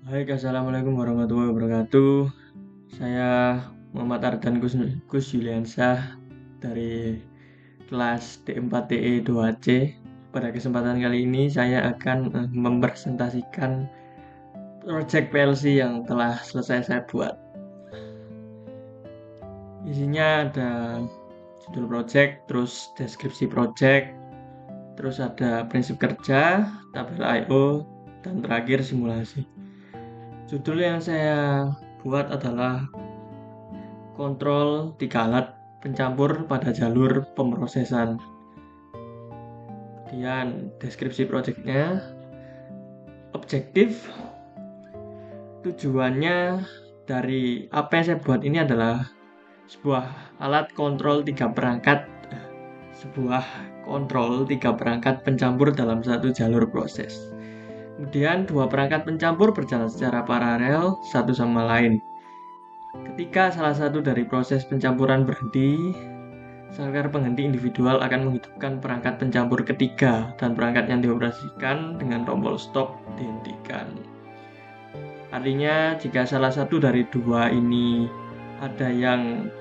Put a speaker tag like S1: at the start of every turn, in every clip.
S1: Baik, assalamualaikum warahmatullahi wabarakatuh. Saya Muhammad Ardan Gus Yuliansyah dari kelas D4TE 2C. Pada kesempatan kali ini saya akan mempresentasikan project PLC yang telah selesai saya buat. Isinya ada judul project, terus deskripsi project, terus ada prinsip kerja, tabel I/O, dan terakhir simulasi. Judul yang saya buat adalah kontrol 3 alat pencampur pada jalur pemrosesan. Kemudian deskripsi projectnya, objektif, tujuannya dari apa yang saya buat ini adalah sebuah alat kontrol 3 perangkat pencampur dalam satu jalur proses. Kemudian 2 perangkat pencampur berjalan secara paralel satu sama lain. Ketika salah satu dari proses pencampuran berhenti, sangkar penghenti individual akan menghidupkan perangkat pencampur ketiga dan perangkat yang dioperasikan dengan tombol stop dihentikan. Artinya jika salah satu dari dua ini ada yang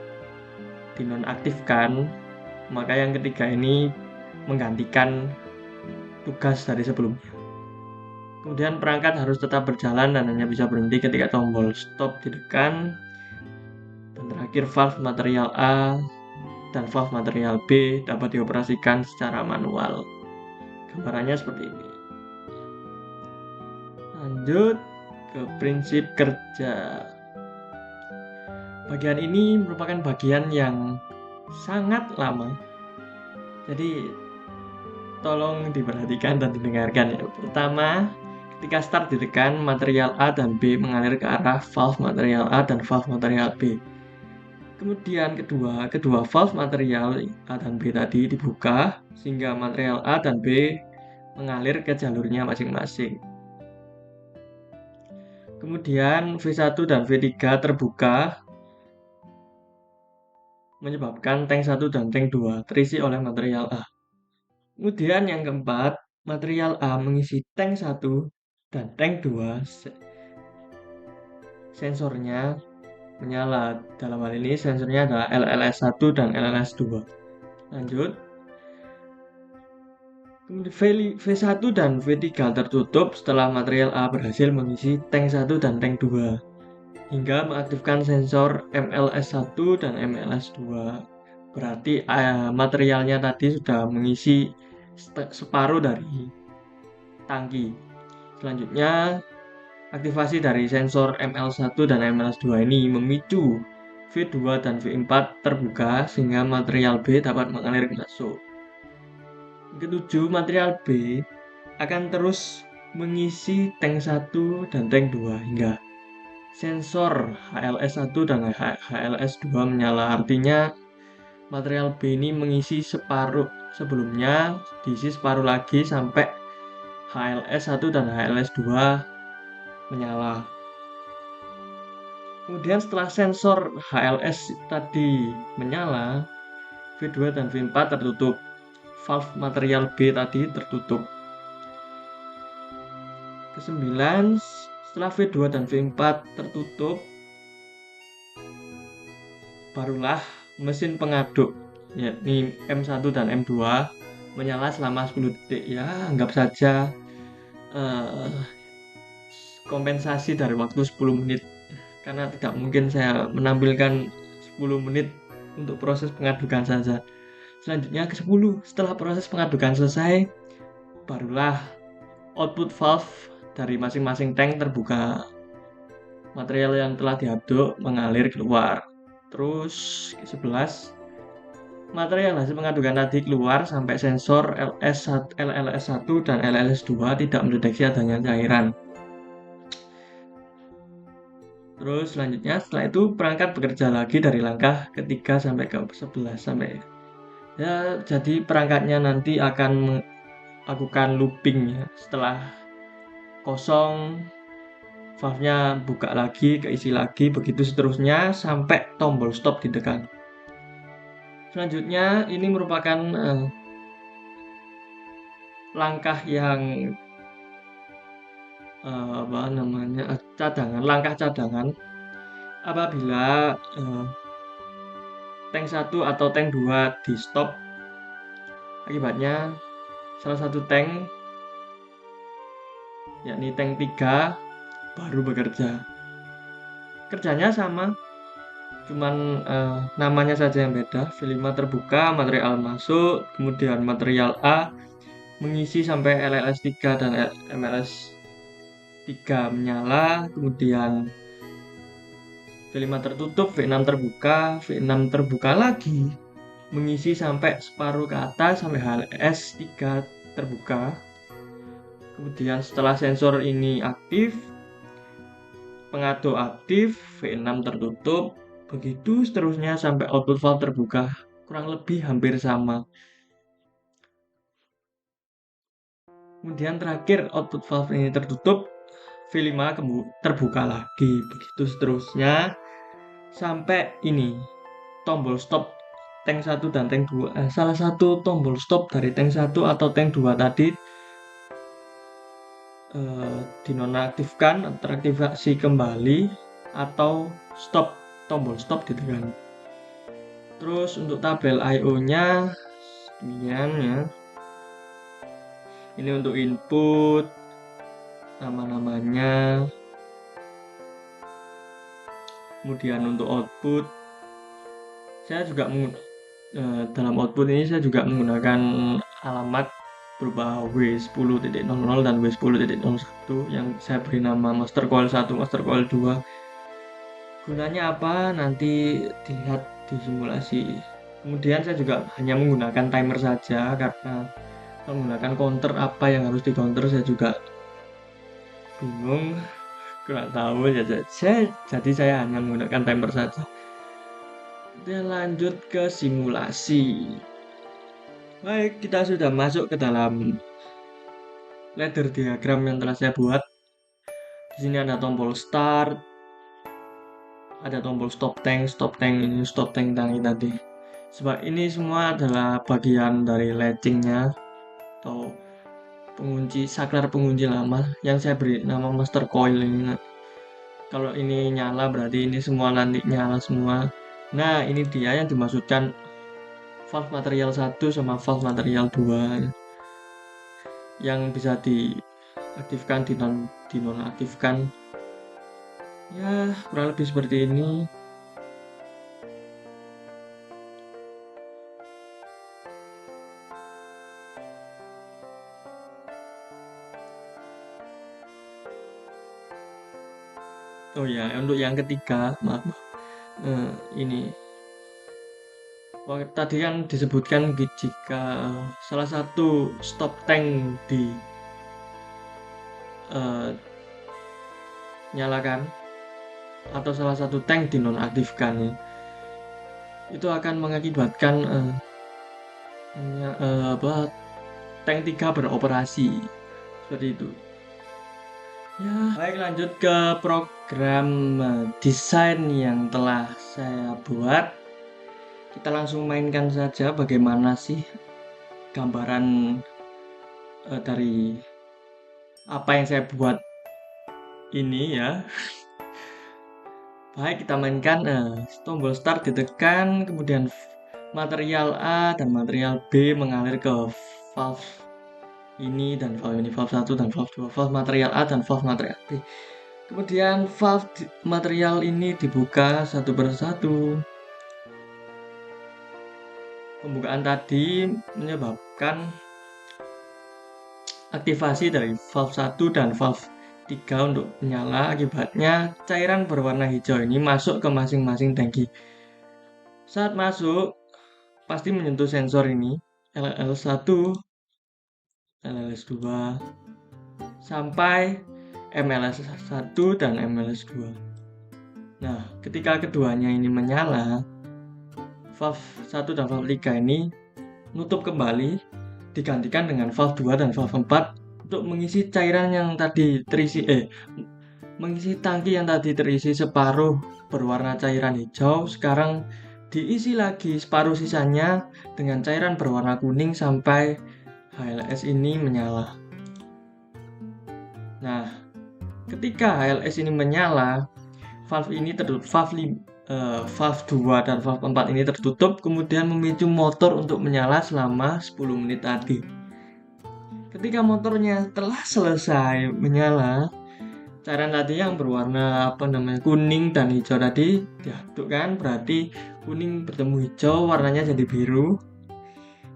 S1: dinonaktifkan, maka yang ketiga ini menggantikan tugas dari sebelumnya. Kemudian perangkat harus tetap berjalan dan hanya bisa berhenti ketika tombol stop ditekan. Dan terakhir valve material A dan valve material B dapat dioperasikan secara manual. Gambarannya seperti ini. Lanjut ke prinsip kerja. Bagian ini merupakan bagian yang sangat lama. Jadi tolong diperhatikan dan didengarkan ya. Pertama, ketika start ditekan, material A dan B mengalir ke arah valve material A dan valve material B. Kemudian kedua valve material A dan B tadi dibuka sehingga material A dan B mengalir ke jalurnya masing-masing. Kemudian V1 dan V3 terbuka menyebabkan tank 1 dan tank 2 terisi oleh material A. Kemudian yang keempat, material A mengisi tank 1 dan tank 2, sensornya menyala. Dalam hal ini sensornya adalah LLS1 dan LLS2. Lanjut. Kemudian V1 dan V3 tertutup setelah material A berhasil mengisi tank 1 dan tank 2 hingga mengaktifkan sensor MLS1 dan MLS2. Berarti materialnya tadi sudah mengisi separuh dari tangki. Selanjutnya, aktivasi dari sensor ML1 dan ML2 ini memicu V2 dan V4 terbuka sehingga material B dapat mengalir masuk. Ketujuh, material B akan terus mengisi tank 1 dan tank 2 hingga sensor HLS1 dan HLS2 menyala. Artinya material B ini mengisi separuh sebelumnya, diisi separuh lagi sampai HLS1 dan HLS2 menyala. Kemudian setelah sensor HLS tadi menyala, V2 dan V4 tertutup. Valve material B tadi tertutup. Kesembilan, setelah V2 dan V4 tertutup, barulah mesin pengaduk yakni M1 dan M2 menyala selama 10 detik. Ya, anggap saja kompensasi dari waktu 10 menit karena tidak mungkin saya menampilkan 10 menit untuk proses pengadukan saja. Selanjutnya ke-10, setelah proses pengadukan selesai, barulah output valve dari masing-masing tank terbuka. Material yang telah diaduk mengalir keluar. Terus ke-11, material hasil pengadukan tadi keluar sampai sensor LLS1 dan LLS2 tidak mendeteksi adanya cairan. Terus selanjutnya setelah itu perangkat bekerja lagi dari langkah ketiga sampai ke 11 sampai ya, jadi perangkatnya nanti akan melakukan looping ya. Setelah kosong, valve-nya buka lagi, keisi lagi, begitu seterusnya sampai tombol stop ditekan. Selanjutnya ini merupakan langkah yang langkah cadangan apabila tank 1 atau tank 2 di stop. Akibatnya salah satu tank, yakni tank 3, baru bekerja. Kerjanya sama, cuman namanya saja yang beda. V5 terbuka, material masuk, kemudian material A mengisi sampai LLS 3 dan MLS 3 menyala, kemudian V5 tertutup, V6 terbuka, V6 terbuka lagi mengisi sampai separuh ke atas sampai HLS 3 terbuka. Kemudian setelah sensor ini aktif, pengaduk aktif, V6 tertutup, begitu seterusnya sampai output valve terbuka, kurang lebih hampir sama. Kemudian terakhir output valve ini tertutup, V5 terbuka lagi, begitu seterusnya sampai ini tombol stop tank 1 dan tank 2. Salah satu tombol stop dari tank 1 atau tank 2 tadi dinonaktifkan, teraktivasi kembali, atau stop, tombol stop ditekan. Terus untuk tabel I/O nya demikian ya. Ini untuk input, nama-namanya. Kemudian untuk output, saya juga dalam output ini saya juga menggunakan alamat berupa W10.00 dan W10.01 yang saya beri nama master coil 1, master coil 2. Gunanya apa? Nanti dilihat di simulasi. Kemudian saya juga hanya menggunakan timer saja, karena menggunakan counter apa yang harus di counter saya juga bingung, kurang tahu ya. Jadi saya hanya menggunakan timer saja. Dan lanjut ke simulasi. Baik, kita sudah masuk ke dalam ladder diagram yang telah saya buat. Di sini ada tombol start, ada tombol stop tank ini, stop tank tadi. Sebab ini semua adalah bagian dari latchingnya atau pengunci, saklar pengunci lama yang saya beri nama master coil ini. Kalau ini nyala berarti ini semua nanti nyala semua. Nah, ini dia yang dimaksudkan valve material 1 sama valve material 2 yang bisa diaktifkan, dinonaktifkan. Ya, kurang lebih seperti ini. Oh ya, untuk yang ketiga, maaf. Ini tadi kan disebutkan jika salah satu stop tank di nyalakan atau salah satu tank dinonaktifkan, itu akan mengakibatkan tank 3 beroperasi seperti itu. Ya, baik, lanjut ke program desain yang telah saya buat. Kita langsung mainkan saja bagaimana sih gambaran dari apa yang saya buat ini ya. Baik, kita mainkan. Tombol start ditekan, kemudian material A dan material B mengalir ke valve ini dan valve ini, valve 1 dan valve 2, valve material A dan valve material B. Kemudian valve material ini dibuka satu persatu. Pembukaan tadi menyebabkan aktivasi dari valve 1 dan valve 3 untuk menyala. Akibatnya cairan berwarna hijau ini masuk ke masing-masing tangki. Saat masuk pasti menyentuh sensor ini, LLS1, LLS2 sampai MLS1 dan MLS2. Nah, ketika keduanya ini menyala, valve 1 dan valve 3 ini nutup kembali, digantikan dengan valve 2 dan valve 4 untuk mengisi cairan yang tadi terisi mengisi tangki yang tadi terisi separuh berwarna cairan hijau. Sekarang diisi lagi separuh sisanya dengan cairan berwarna kuning sampai HLS ini menyala. Nah, Ketika HLS ini menyala, valve ini tertutup, valve 2 dan valve 4 ini tertutup, kemudian memicu motor untuk menyala selama 10 menit tadi. Ketika motornya telah selesai menyala, cairan tadi yang berwarna kuning dan hijau tadi diadukkan, berarti kuning bertemu hijau, warnanya jadi biru.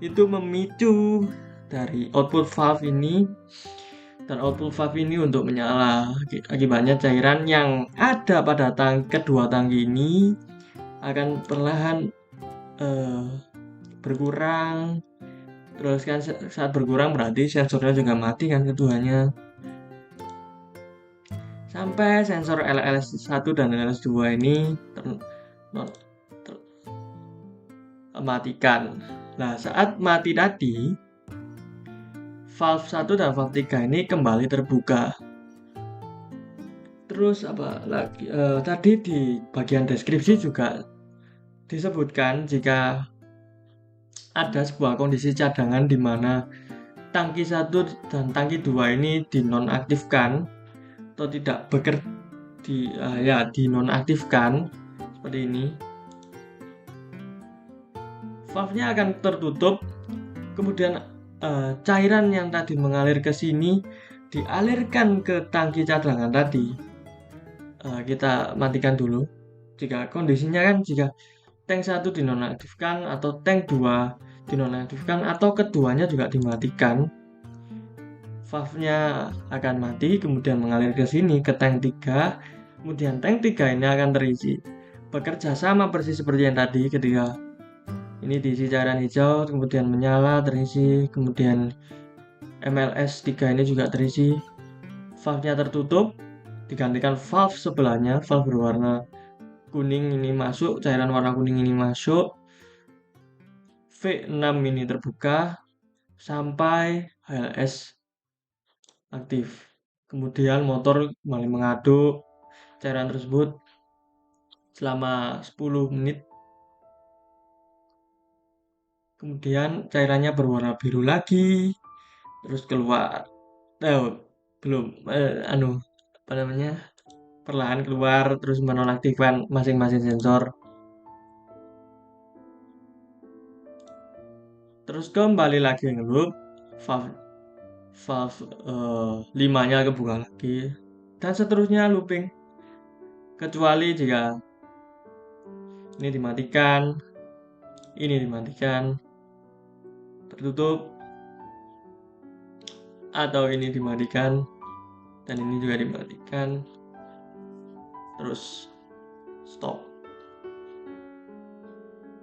S1: Itu memicu dari output valve ini dan output valve ini untuk menyala. Akibatnya cairan yang ada pada kedua tangki ini akan perlahan berkurang. Terus kan saat berkurang berarti sensornya juga mati kan keduanya. Sampai sensor LLS1 dan LLS2 ini matikan. Nah, saat mati tadi, valve 1 dan valve 3 ini kembali terbuka. Terus apa lagi? Tadi di bagian deskripsi juga disebutkan jika ada sebuah kondisi cadangan di mana tangki 1 dan tangki 2 ini dinonaktifkan atau tidak bekerja, dinonaktifkan seperti ini. Valve-nya akan tertutup, kemudian cairan yang tadi mengalir ke sini dialirkan ke tangki cadangan tadi. Kita matikan dulu. Jika kondisinya kan jika tank 1 dinonaktifkan atau tank 2 dinonaktifkan atau keduanya juga dimatikan, valve-nya akan mati, kemudian mengalir ke sini ke tank 3, kemudian tank 3 ini akan terisi. Bekerja sama persis seperti yang tadi ketika ini diisi cairan hijau, kemudian menyala, terisi, kemudian MLS 3 ini juga terisi. Valve-nya tertutup, digantikan valve sebelahnya, valve berwarna kuning ini masuk, cairan warna kuning ini masuk, V6 ini terbuka sampai HLS aktif. Kemudian motor kembali mengaduk cairan tersebut selama 10 menit. Kemudian cairannya berwarna biru lagi, terus keluar. Belum perlahan keluar, terus menonaktifkan masing-masing sensor. Terus kembali lagi ngeloop, valve 5-nya kebuka lagi, dan seterusnya looping, kecuali jika ini dimatikan, tertutup, atau ini dimatikan dan ini juga dimatikan, terus stop.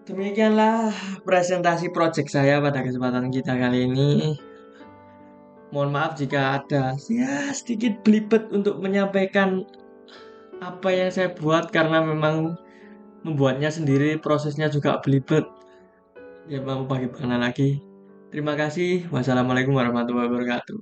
S1: Demikianlah presentasi project saya pada kesempatan kita kali ini. Mohon maaf jika ada sedikit belibet untuk menyampaikan apa yang saya buat, karena memang membuatnya sendiri prosesnya juga belibet. Ya mau bagaimana lagi. Terima kasih. Wassalamualaikum warahmatullahi wabarakatuh.